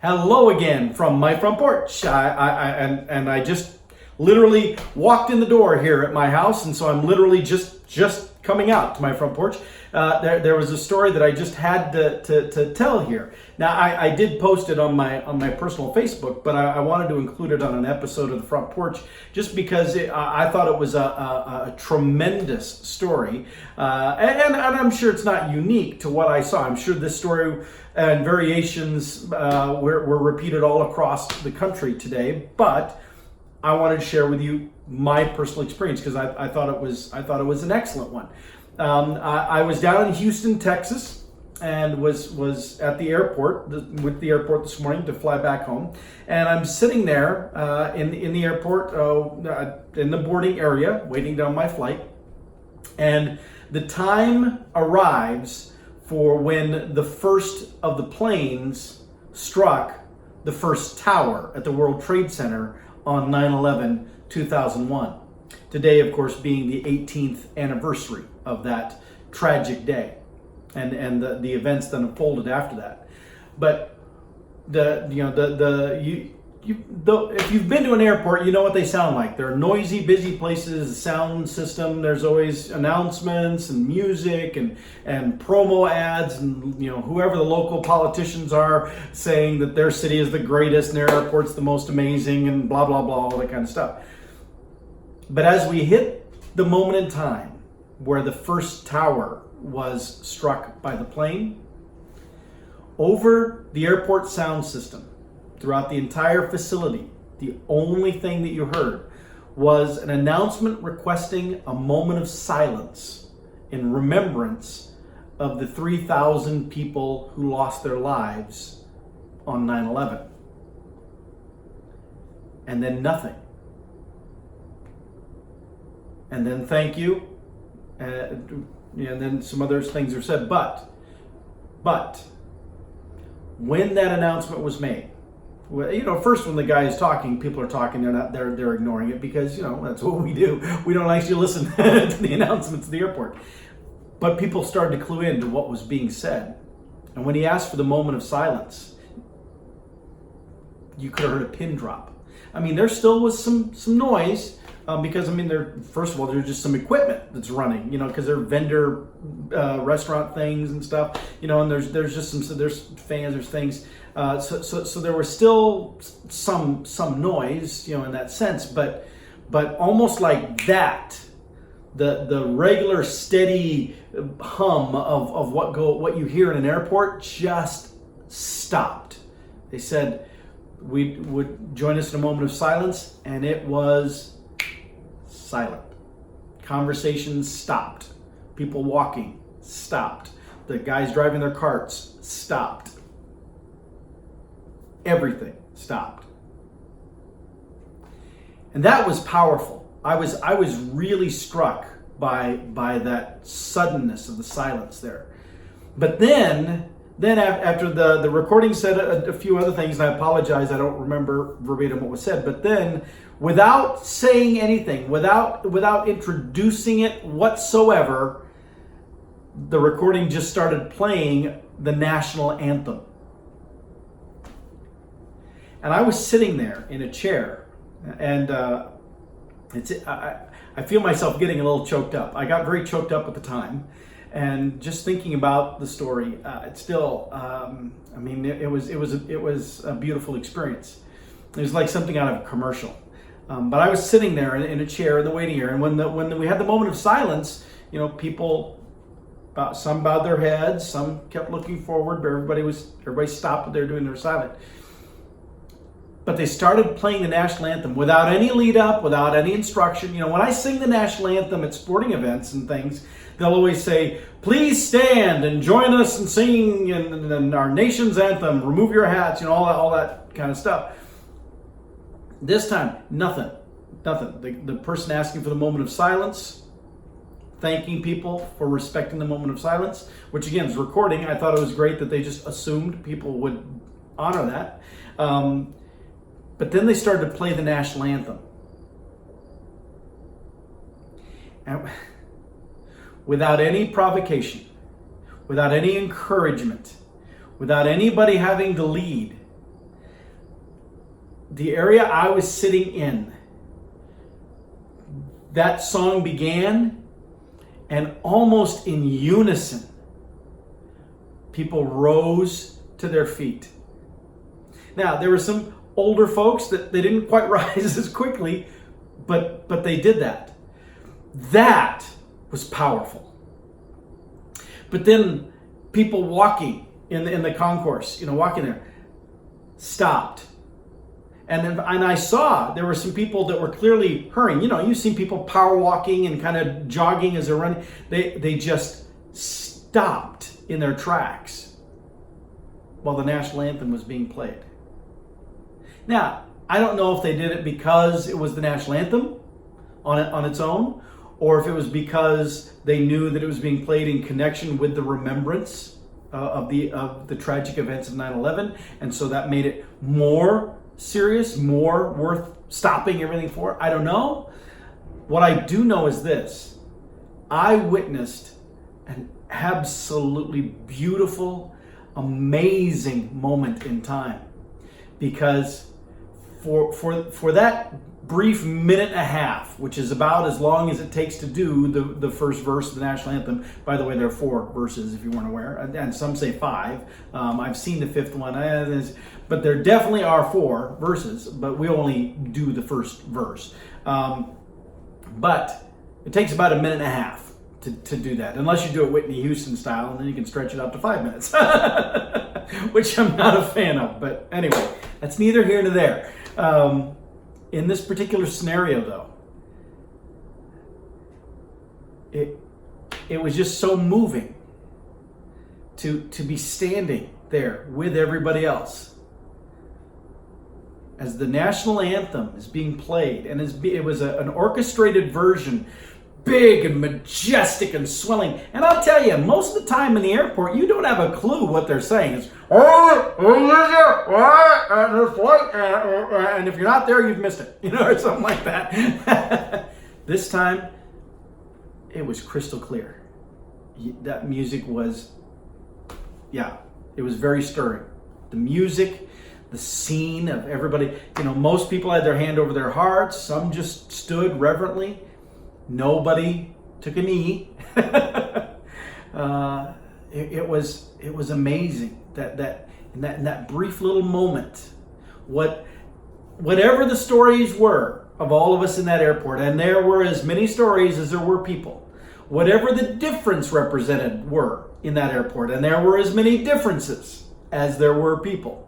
Hello again from my front porch. I just literally walked in the door here at my house, and so I'm literally just coming out to my front porch. There was a story that I just had to tell here. Now I did post it on my personal Facebook, but I wanted to include it on an episode of the front porch just because I thought it was a tremendous story, and I'm sure it's not unique to what I saw. I'm sure this story and variations were repeated all across the country today, but I wanted to share with you my personal experience because I thought it was an excellent one. I was down in Houston, Texas, and was at the airport with the airport this morning to fly back home. And I'm sitting there in the airport in the boarding area, waiting down my flight. And the time arrives for when the first of the planes struck the first tower at the World Trade Center on 9/11/2001. Today, of course, being the 18th anniversary of that tragic day, and the events that unfolded after that. But if you've been to an airport, you know what they sound like. They're noisy, busy places. Sound system. There's always announcements and music and promo ads, and whoever the local politicians are saying that their city is the greatest and their airport's the most amazing and blah blah blah, all that kind of stuff. But as we hit the moment in time where the first tower was struck by the plane, over the airport sound system, throughout the entire facility, the only thing that you heard was an announcement requesting a moment of silence in remembrance of the 3,000 people who lost their lives on 9/11. And then nothing. And then thank you, and then some other things are said. But when that announcement was made, first when the guy is talking, people are talking. They're ignoring it because that's what we do. We don't actually listen to the announcements at the airport. But people started to clue in to what was being said, and when he asked for the moment of silence, you could have heard a pin drop. I mean, there still was some noise. Because first of all, there's just some equipment that's running, because they're vendor restaurant things and stuff, and there's just there's fans, there's things, so there was still some noise, in that sense, but almost like that, the regular steady hum of what you hear in an airport just stopped. They said we would join us in a moment of silence, and it was silent. Conversations stopped. People walking stopped. The guys driving their carts stopped. Everything stopped. And that was powerful. I was really struck by that suddenness of the silence there. But then after the recording said a few other things, and I apologize, I don't remember verbatim what was said, but then without saying anything, without introducing it whatsoever, the recording just started playing the national anthem. And I was sitting there in a chair, and I feel myself getting a little choked up. I got very choked up at the time. And just thinking about the story, it's still, it was a beautiful experience. It was like something out of a commercial. But I was sitting there in a chair in the waiting area, and when we had the moment of silence, people, some bowed their heads, some kept looking forward, but everybody stopped what they were doing. They were silent. But they started playing the national anthem without any lead up, without any instruction. When I sing the national anthem at sporting events and things, they'll always say, "Please stand and join us in singing and our nation's anthem. Remove your hats," all that kind of stuff. This time, nothing. The person asking for the moment of silence, thanking people for respecting the moment of silence, which again is recording. I thought it was great that they just assumed people would honor that. But then they started to play the national anthem. And without any provocation, without any encouragement, without anybody having to lead, the area I was sitting in, that song began, and almost in unison, people rose to their feet. Now, there were some older folks that they didn't quite rise as quickly, but they did that. That was powerful. But then people walking in the concourse, walking there, stopped. And I saw there were some people that were clearly hurrying. You've seen people power walking and kind of jogging as they're running. They just stopped in their tracks while the national anthem was being played. Now, I don't know if they did it because it was the national anthem on its own, or if it was because they knew that it was being played in connection with the remembrance of the tragic events of 9/11, and so that made it more serious, more worth stopping everything for. I don't know. What I do know is this: I witnessed an absolutely beautiful, amazing moment in time, because for that brief minute and a half, which is about as long as it takes to do the first verse of the national anthem. By the way, there are 4 verses, if you weren't aware, and some say 5. I've seen the 5th one, but there definitely are 4 verses, but we only do the first verse. But it takes about a minute and a half to do that, unless you do it Whitney Houston style, and then you can stretch it out to 5 minutes, which I'm not a fan of. But anyway, that's neither here nor there. In this particular scenario, though, it was just so moving to be standing there with everybody else as the national anthem is being played, and it was an orchestrated version, big and majestic and swelling. And I'll tell you, most of the time in the airport, you don't have a clue what they're saying. It's and if you're not there, you've missed it, or something like that. This time, it was crystal clear. That music was, it was very stirring. The music, the scene of everybody. Most people had their hand over their hearts. Some just stood reverently. Nobody took a knee. It was amazing that in that brief little moment, whatever the stories were of all of us in that airport, and there were as many stories as there were people, whatever the difference represented were in that airport, and there were as many differences as there were people.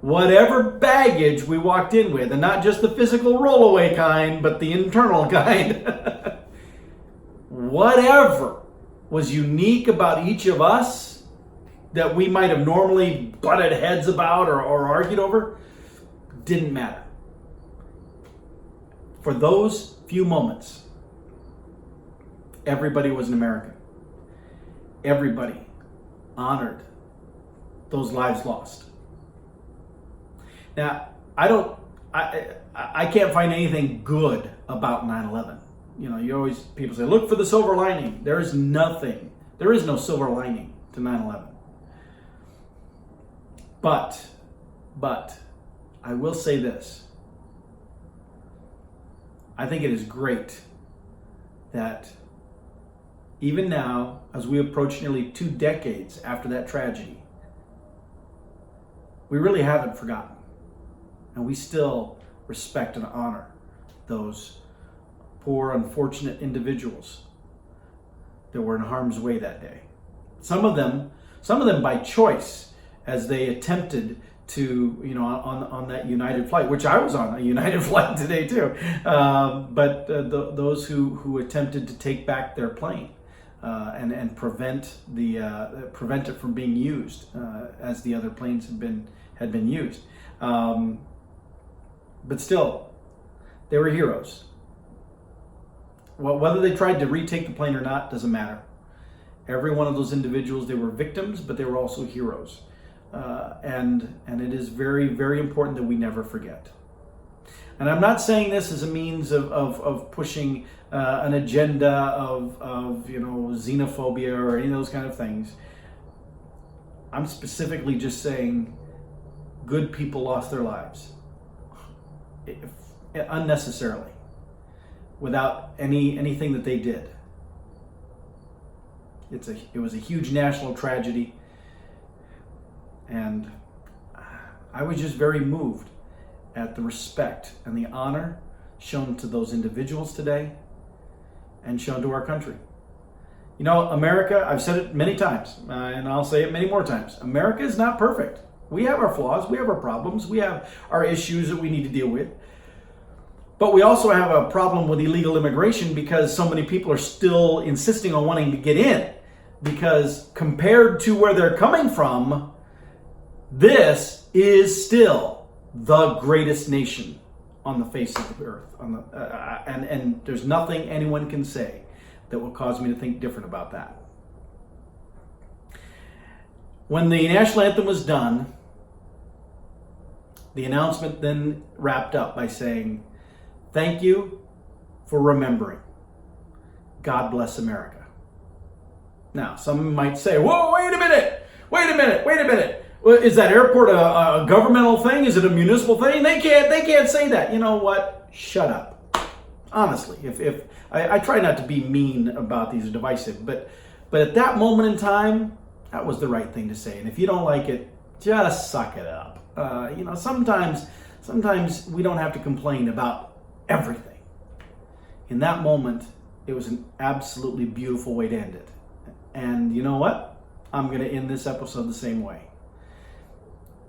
Whatever baggage we walked in with, and not just the physical rollaway kind, but the internal kind, whatever was unique about each of us that we might have normally butted heads about or argued over, didn't matter. For those few moments, everybody was an American. Everybody honored those lives lost. Now, I can't find anything good about 9/11. People say, look for the silver lining. There is no silver lining to 9/11. But I will say this. I think it is great that even now, as we approach nearly 2 decades after that tragedy, we really haven't forgotten. And we still respect and honor those poor, unfortunate individuals that were in harm's way that day. Some of them by choice, as they attempted to, on that United flight, which I was on a United flight today too. But those who attempted to take back their plane and prevent it from being used as the other planes had been used. But still, they were heroes. Well, whether they tried to retake the plane or not doesn't matter. Every one of those individuals, they were victims, but they were also heroes. And it is very, very important that we never forget. And I'm not saying this as a means of pushing an agenda of xenophobia or any of those kind of things. I'm specifically just saying good people lost their lives. unnecessarily, without anything that they did. It was a huge national tragedy, and I was just very moved at the respect and the honor shown to those individuals today and shown to our country. You know, America, I've said it many times, and I'll say it many more times. America is not perfect. We have our flaws, we have our problems, we have our issues that we need to deal with. But we also have a problem with illegal immigration because so many people are still insisting on wanting to get in. Because compared to where they're coming from, this is still the greatest nation on the face of the earth. And there's nothing anyone can say that will cause me to think different about that. When the national anthem was done, the announcement then wrapped up by saying, "Thank you for remembering. God bless America." Now, some might say, "Whoa, wait a minute. Well, is that airport a governmental thing? Is it a municipal thing? They can't say that." You know what? Shut up. Honestly, if I try not to be mean about these or divisive, but at that moment in time, that was the right thing to say. And if you don't like it, just suck it up. Sometimes we don't have to complain about everything. In that moment, it was an absolutely beautiful way to end it. And you know what? I'm going to end this episode the same way.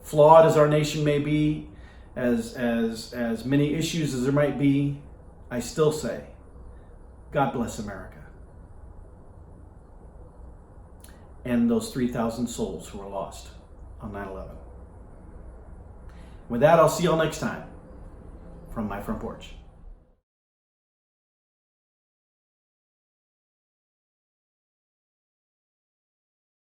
Flawed as our nation may be, as many issues as there might be, I still say, God bless America. And those 3,000 souls who were lost on 9/11. With that, I'll see y'all next time from my front porch.